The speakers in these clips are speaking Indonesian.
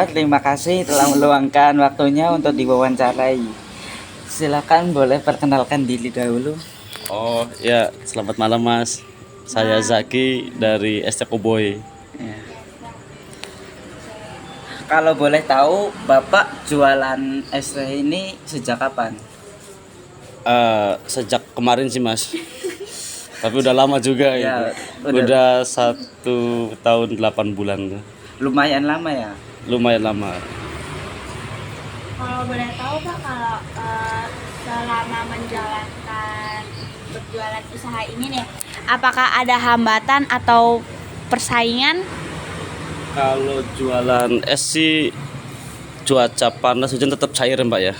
Bapak, terima kasih telah meluangkan waktunya untuk diwawancarai. Silakan boleh perkenalkan diri dahulu. Oh ya, selamat malam Mas. Saya Zaki dari ST Koboy. Ya. Kalau boleh tahu, Bapak jualan es teh ini sejak kapan? Sejak kemarin sih Mas. Tapi udah lama juga Ya, gitu. Udah 1 tahun 8 bulan tuh. Lumayan lama ya. Lumayan lama. Kalau boleh tahu Pak, kalau selama menjalankan berjualan usaha ini nih, apakah ada hambatan atau persaingan? Kalau jualan es sih cuaca panas hujan tetap cair Mbak ya.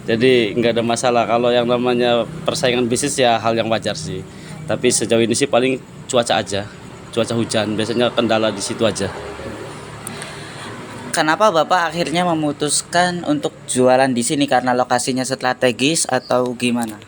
Jadi nggak ada masalah. Kalau yang namanya persaingan bisnis ya hal yang wajar sih. Tapi sejauh ini sih paling cuaca aja. Cuaca hujan biasanya kendala di situ aja. Kenapa Bapak akhirnya memutuskan untuk jualan di sini, karena lokasinya strategis atau gimana?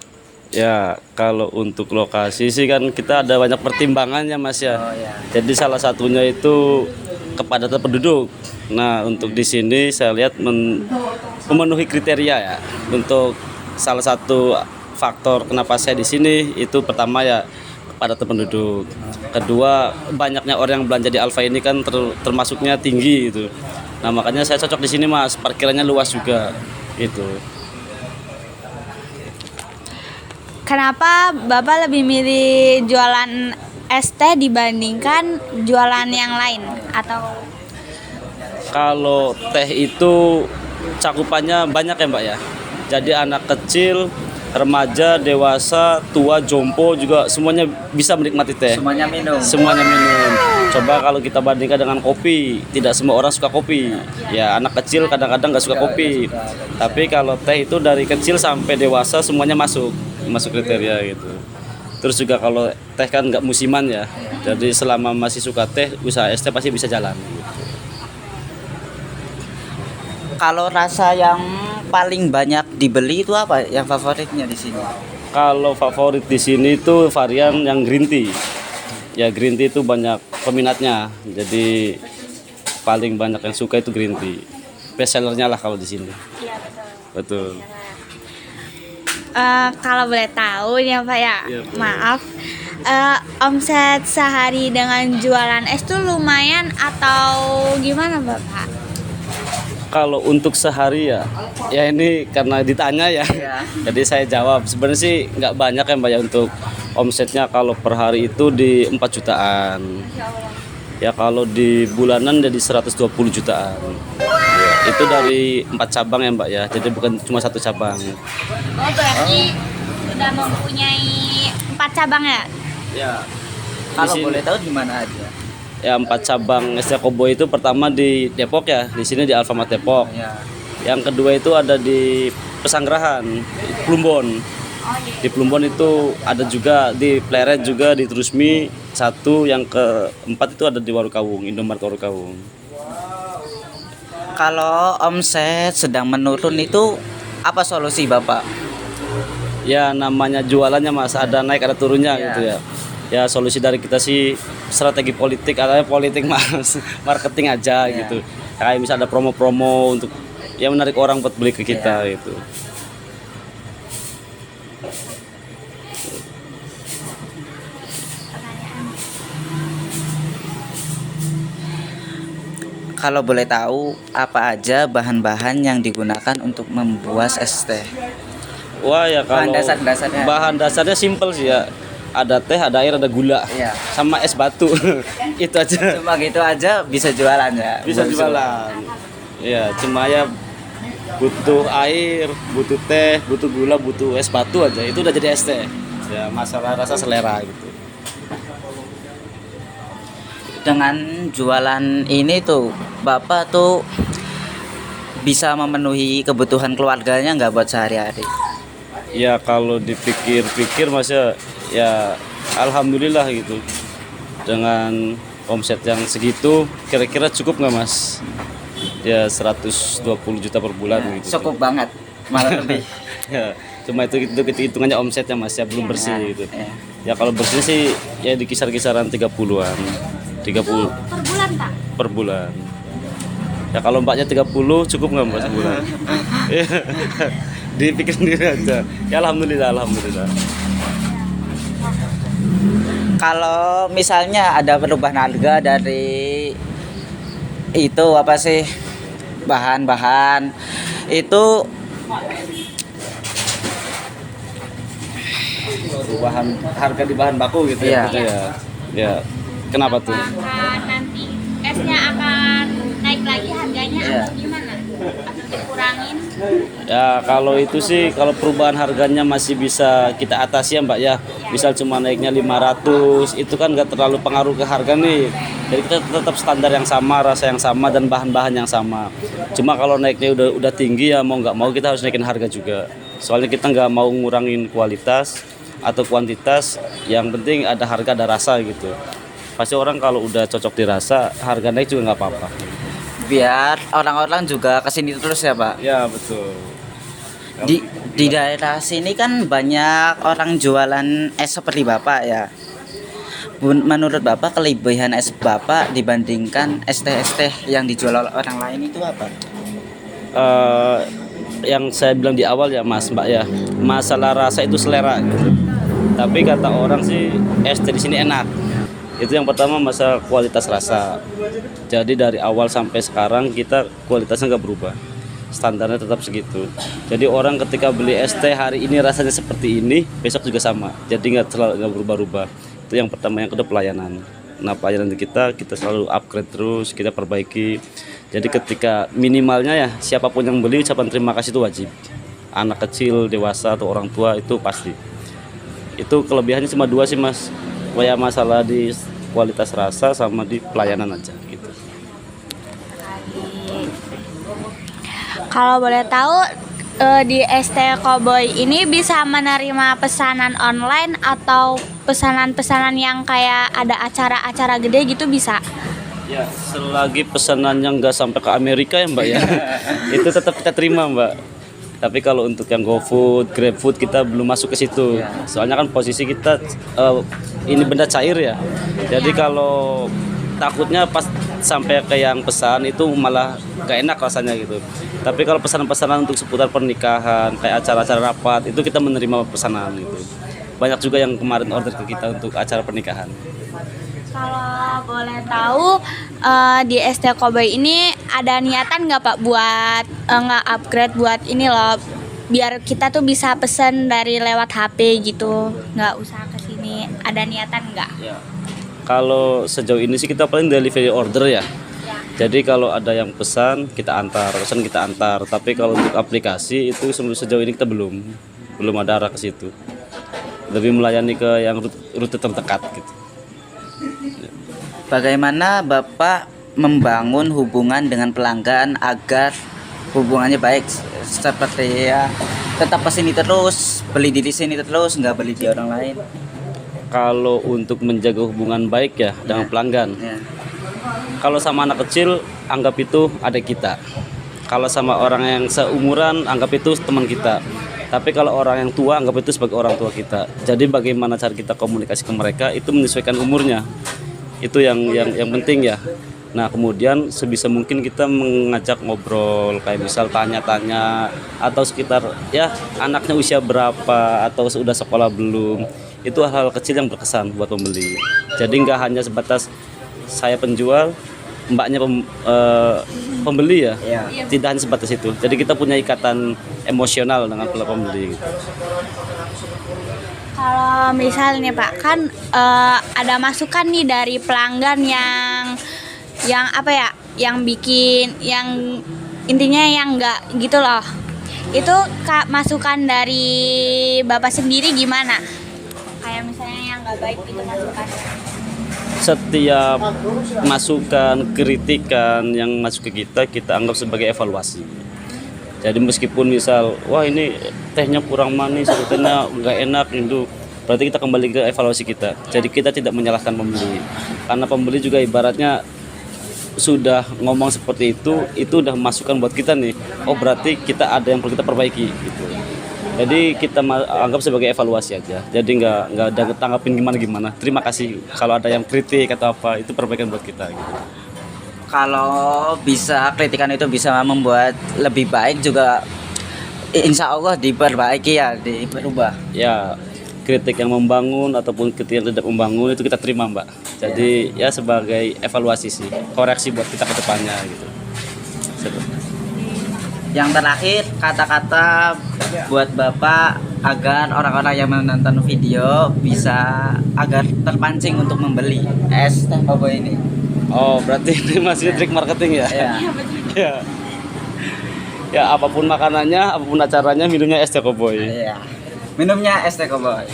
Ya, kalau untuk lokasi sih kan kita ada banyak pertimbangannya Mas ya. Oh ya. Jadi salah satunya itu kepadatan penduduk. Nah, untuk di sini saya lihat memenuhi kriteria ya. Untuk salah satu faktor kenapa saya di sini itu pertama ya kepadatan penduduk. Kedua, banyaknya orang yang belanja di Alfa ini kan termasuknya tinggi gitu. Nah, makanya saya cocok di sini Mas. Parkirannya luas juga gitu. Kenapa Bapak lebih milih jualan es teh dibandingkan jualan yang lain? Atau Kalau teh itu cakupannya banyak ya Mbak ya. Jadi anak kecil, remaja, dewasa, tua, jompo juga semuanya bisa menikmati teh. Semuanya minum. Semuanya minum. Coba kalau kita bandingkan dengan kopi, tidak semua orang suka kopi. Ya anak kecil kadang-kadang nggak suka kopi. Tapi kalau teh itu dari kecil sampai dewasa semuanya masuk kriteria gitu. Terus juga kalau teh kan nggak musiman ya. Jadi selama masih suka teh, usaha es teh pasti bisa jalan. Kalau rasa yang paling banyak dibeli itu apa? Yang favoritnya di sini? Kalau favorit di sini itu varian yang green tea. Ya green tea itu banyak peminatnya. Jadi paling banyak yang suka itu green tea. Best sellernya lah kalau di sini. iya betul. Betul. Kalau boleh tahu ya Pak ya, Iya, boleh. maaf. Omset sehari dengan jualan es tuh lumayan atau gimana Bapak? Kalau untuk sehari ya ini karena ditanya ya. Ya. Jadi saya jawab. Sebenarnya sih nggak banyak ya Mbak ya untuk omsetnya kalau per hari itu di 4 jutaan. Ya kalau di bulanan jadi 120 jutaan. Ya, itu dari 4 cabang ya Mbak ya. Jadi bukan cuma satu cabang. Oh berarti sudah mempunyai 4 cabang ya? Ya. Kalau Di sini- boleh tahu di mana aja? Ya 4 cabang ST Koboy itu pertama di Depok ya. Di sini di Alfamart Depok. Ya. Yang kedua itu ada di Pesanggerahan, Plumbon. Di Plumbon itu ada juga di Pleret juga di Trusmi satu. Yang keempat itu ada di Warukawung, Indomaret Warukawung. Kalau omset sedang menurun itu apa solusi Bapak? Ya namanya jualannya Mas, ada naik ada turunnya Ya. gitu ya. Ya solusi dari kita sih strategi politik, katanya politik Mas, marketing aja Ya. gitu. Kayak misalnya ada promo-promo untuk ya menarik orang buat beli ke kita gitu. Kalau boleh tahu, apa aja bahan-bahan yang digunakan untuk membuat es teh? Wah ya kalau Bahan dasar-dasarnya. bahan dasarnya simpel sih ya. Ada teh, ada air, ada gula, Iya. sama es batu. Itu aja. Cuma gitu aja bisa jualan ya? Bisa jualan. Ya cuma ya butuh air, butuh teh, butuh gula, butuh es batu aja. Itu udah jadi es teh. Ya masalah rasa selera gitu. Dengan jualan ini tuh, Bapak tuh bisa memenuhi kebutuhan keluarganya nggak buat sehari-hari? Ya kalau dipikir-pikir Mas ya alhamdulillah gitu. Dengan omset yang segitu kira-kira cukup nggak Mas? Ya 120 juta per bulan gitu. Cukup banget, malah lebih. Ya, cuma itu hitungannya omsetnya Mas ya belum bersih gitu. Ya. Ya kalau bersih sih ya di kisaran 30-an. 30 Per bulan Pak? per bulan. Ya kalau mbaknya 30 cukup nggak mbak sebulan? Dipikir sendiri aja. Ya alhamdulillah, alhamdulillah. Kalau misalnya ada perubahan harga dari itu apa sih, bahan-bahan itu, Perubahan harga di bahan baku gitu Iya. ya. Gitu ya. Ya. Kenapa tuh? Apakah nanti esnya akan naik lagi harganya Iya. atau gimana? Atau dikurangin? Ya kalau itu sih, kalau perubahan harganya masih bisa kita atasi ya mbak ya. Misal cuma naiknya 500, itu kan nggak terlalu pengaruh ke harga nih. Jadi kita tetap standar yang sama, rasa yang sama, dan bahan-bahan yang sama. Cuma kalau naiknya udah tinggi ya mau nggak mau kita harus naikin harga juga. Soalnya kita nggak mau ngurangin kualitas atau kuantitas, yang penting ada harga ada rasa gitu. Pasti orang kalau udah cocok di rasa, harga naik juga nggak apa-apa. biar orang-orang juga kesini terus ya Pak. Ya betul. Di daerah sini kan banyak orang jualan es seperti Bapak ya. Menurut Bapak kelebihan es Bapak dibandingkan es teh yang dijual oleh orang lain itu apa? Yang saya bilang di awal ya Mas Mbak ya, masalah rasa itu selera gitu. Tapi kata orang sih es teh di sini enak. Itu yang pertama, masalah kualitas rasa. Jadi dari awal sampai sekarang kita kualitasnya nggak berubah, standarnya tetap segitu. Jadi orang ketika beli es teh hari ini rasanya seperti ini, besok juga sama. Jadi nggak berubah-ubah. Itu yang pertama. Yang kedua pelayanan. Nah pelayanan kita selalu upgrade terus, kita perbaiki. Jadi ketika minimalnya ya siapapun yang beli, ucapan terima kasih itu wajib. Anak kecil, dewasa atau orang tua itu pasti. Itu kelebihannya cuma dua sih Mas. Kayak masalah di kualitas rasa sama di pelayanan aja gitu. Kalau boleh tahu di ST Cowboy ini bisa menerima pesanan online atau pesanan-pesanan yang kayak ada acara-acara gede gitu bisa? Ya, selagi pesanannya nggak sampai ke Amerika ya Mbak ya, itu tetap kita terima Mbak. Tapi kalau untuk yang GoFood, GrabFood kita belum masuk ke situ. Soalnya kan posisi kita ini benda cair ya. Jadi kalau takutnya pas sampai ke yang pesan itu malah gak enak rasanya gitu. Tapi kalau pesanan-pesanan untuk seputar pernikahan, kayak acara-acara rapat, itu kita menerima pesanan gitu. Banyak juga yang kemarin order ke kita untuk acara pernikahan. Kalau boleh tahu di ST Cowboy ini ada niatan nggak Pak buat nge-upgrade buat ini loh, biar kita tuh bisa pesen dari lewat HP gitu, nggak usah kesini. Ada niatan nggak? Ya. Kalau sejauh ini sih kita paling delivery order ya. Jadi kalau ada yang pesan kita antar, pesan kita antar. Tapi kalau untuk aplikasi itu sejauh ini kita belum ada arah ke situ. Lebih melayani ke yang rute terdekat gitu. Bagaimana Bapak membangun hubungan dengan pelanggan agar hubungannya baik, seperti ya tetap kesini terus, beli di sini terus, nggak beli di orang lain? Kalau untuk menjaga hubungan baik ya dengan pelanggan. Ya. Kalau sama anak kecil anggap itu adik kita. Kalau sama orang yang seumuran anggap itu teman kita. Tapi kalau orang yang tua anggap itu sebagai orang tua kita. Jadi bagaimana cara kita komunikasi ke mereka itu menyesuaikan umurnya. Itu yang penting ya. Nah kemudian sebisa mungkin kita mengajak ngobrol, kayak misal tanya-tanya atau sekitar ya anaknya usia berapa atau sudah sekolah belum. Itu hal-hal kecil yang berkesan buat pembeli. Jadi nggak hanya sebatas saya penjual, mbaknya pembeli ya. Tidak hanya sebatas itu. Jadi kita punya ikatan emosional dengan pembeli gitu. Kalau misal nih Pak, kan ada masukan nih dari pelanggan yang apa ya, yang bikin, yang intinya yang enggak gitu loh. Itu masukan dari Bapak sendiri gimana? Kayak misalnya yang enggak baik itu masukannya. Setiap masukan, kritikan yang masuk ke kita anggap sebagai evaluasi. Jadi meskipun misal, wah ini tehnya kurang manis, tehnya nggak enak, itu berarti kita kembali ke evaluasi kita. Jadi kita tidak menyalahkan pembeli, karena pembeli juga ibaratnya sudah ngomong seperti itu udah masukan buat kita nih. Oh berarti kita ada yang perlu kita perbaiki gitu. Jadi kita anggap sebagai evaluasi aja. Jadi nggak ada tanggapin gimana. Terima kasih kalau ada yang kritik atau apa, itu perbaikan buat kita. Gitu. kalau bisa kritikan itu bisa membuat lebih baik juga, insya Allah diperbaiki ya, diperubah. Ya, kritik yang membangun ataupun kritik yang tidak membangun itu kita terima, Mbak. Jadi ya sebagai evaluasi sih, koreksi buat kita ke depannya gitu. Yang terakhir, kata-kata buat Bapak agar orang-orang yang menonton video bisa agar terpancing untuk membeli es teh Koboy ini. Oh, berarti ini masih trik marketing ya? Ya. Ya. Ya, apapun makanannya, apapun acaranya, minumnya es teh Koboy. Iya. Minumnya es teh Koboy.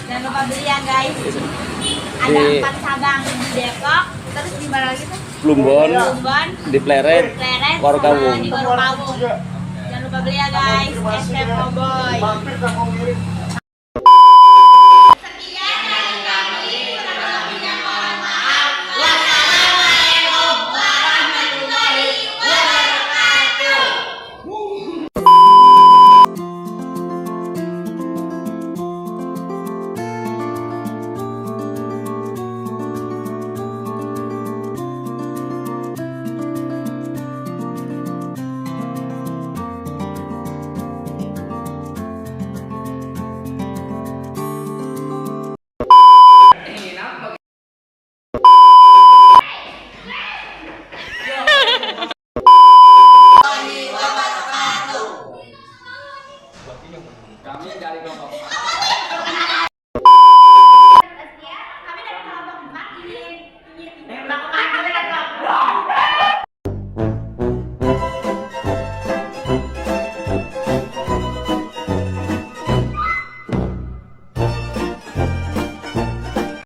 Jangan lupa beli ya guys. Ada Di- 4 cabang di Depok, terus di mana lagi tuh? Plumbon, Plumbon, di Pleret, Pleret, Warukawung. sama di Warukawung. Jangan lupa beli ya guys, es teh Koboy.